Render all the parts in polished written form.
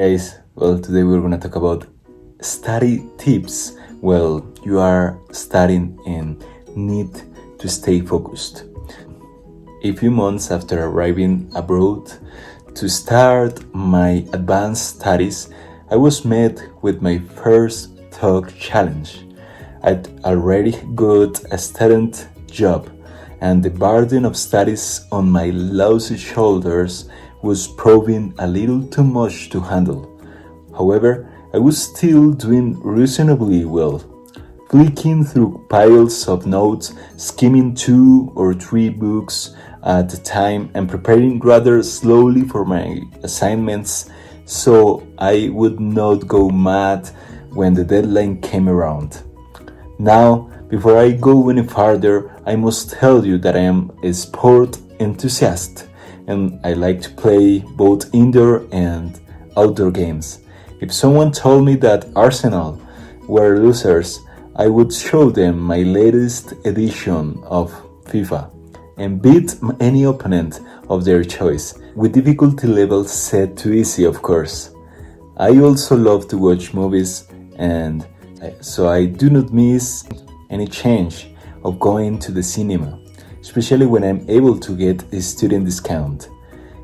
Guys, well, today we're going to talk about study tips. Well, you are studying and need to stay focused. A few months after arriving abroad to start my advanced studies, I was met with my first talk challenge. I'd already got a student job, and the burden of studies on my lousy shoulders was proving a little too much to handle. However, I was still doing reasonably well, flicking through piles of notes, skimming 2 or 3 books at a time, and preparing rather slowly for my assignments so I would not go mad when the deadline came around. Now, before I go any further, I must tell you that I am a sport enthusiast and I like to play both indoor and outdoor games. If someone told me that Arsenal were losers, I would show them my latest edition of FIFA and beat any opponent of their choice, with difficulty levels set to easy, of course. I also love to watch movies, and so I do not miss any chance of going to the cinema, especially when I'm able to get a student discount.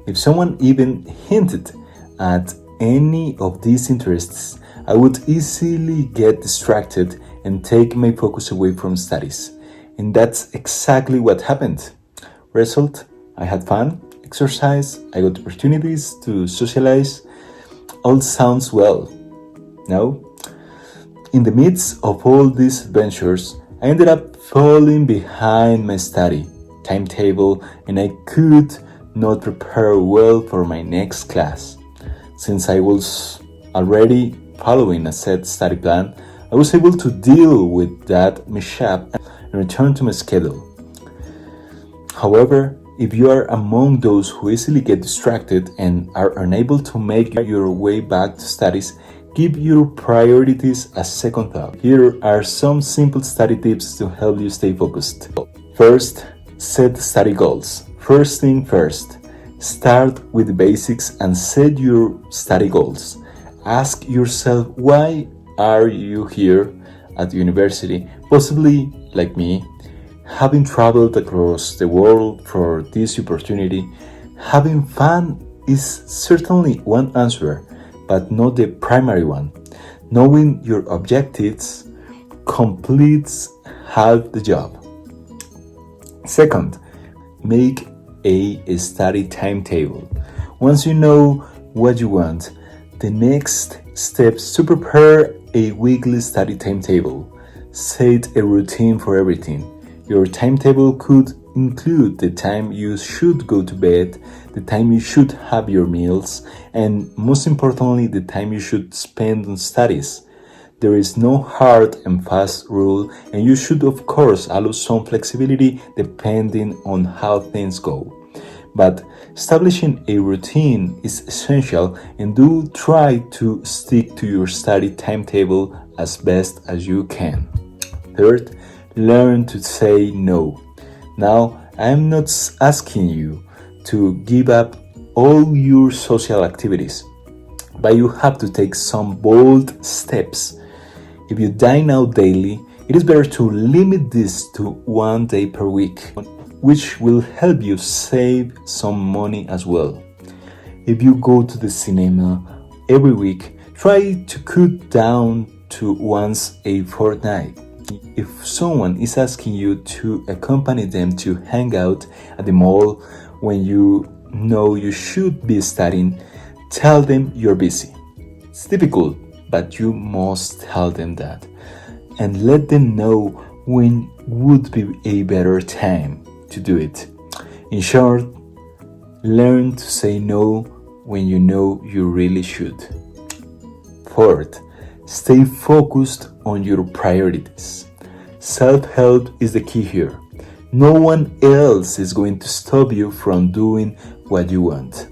If someone even hinted at any of these interests, I would easily get distracted and take my focus away from studies. And that's exactly what happened. Result, I had fun, exercise, I got opportunities to socialize. All sounds well. Now, in the midst of all these adventures, I ended up falling behind my study timetable and I could not prepare well for my next class. Since I was already following a set study plan, I was able to deal with that mishap and return to my schedule. However, if you are among those who easily get distracted and are unable to make your way back to studies, give your priorities a second thought. Here are some simple study tips to help you stay focused. First, set study goals. First thing first, start with the basics and set your study goals. Ask yourself, why are you here at university? Possibly, like me, having traveled across the world for this opportunity. Having fun is certainly one answer, but not the primary one. Knowing your objectives completes half the job. Second, make a study timetable. Once you know what you want, the next steps to prepare a weekly study timetable. Set a routine for everything. Your timetable could include the time you should go to bed, the time you should have your meals, and most importantly, the time you should spend on studies. There is no hard and fast rule, and you should, of course, allow some flexibility depending on how things go. But establishing a routine is essential, and do try to stick to your study timetable as best as you can. Third, learn to say no. Now, I am not asking you to give up all your social activities, but you have to take some bold steps. If you dine out daily, it is better to limit this to 1 day per week, which will help you save some money as well. If you go to the cinema every week, try to cut down to once a fortnight. If someone is asking you to accompany them to hang out at the mall when you know you should be studying, tell them you're busy. It's difficult, but you must tell them that. And let them know when would be a better time to do it. In short, learn to say no when you know you really should. Fourth, stay focused on your priorities. Self-help is the key here. No one else is going to stop you from doing what you want,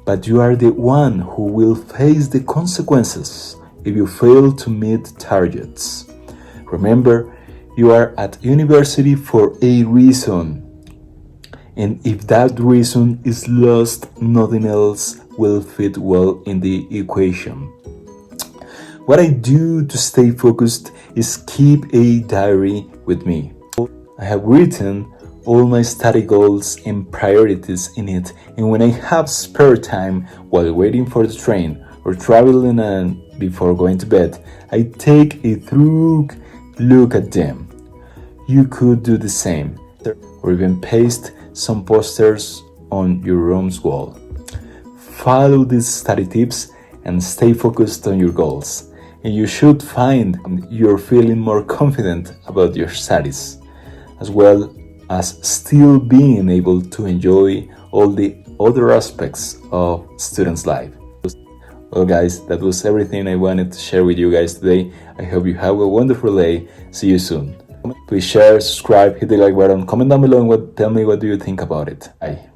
but you are the one who will face the consequences if you fail to meet targets. Remember, you are at university for a reason, and if that reason is lost, nothing else will fit well in the equation. What I do to stay focused is keep a diary with me. I have written all my study goals and priorities in it, and when I have spare time while waiting for the train or traveling and before going to bed, I take a thorough look at them. You could do the same, or even paste some posters on your room's wall. Follow these study tips and stay focused on your goals, and you should find you're feeling more confident about your studies, as well as still being able to enjoy all the other aspects of students' life. Well guys, that was everything I wanted to share with you guys today. I hope you have a wonderful day. See you soon. Please share, subscribe, hit the like button, comment down below and tell me what do you think about it. Bye.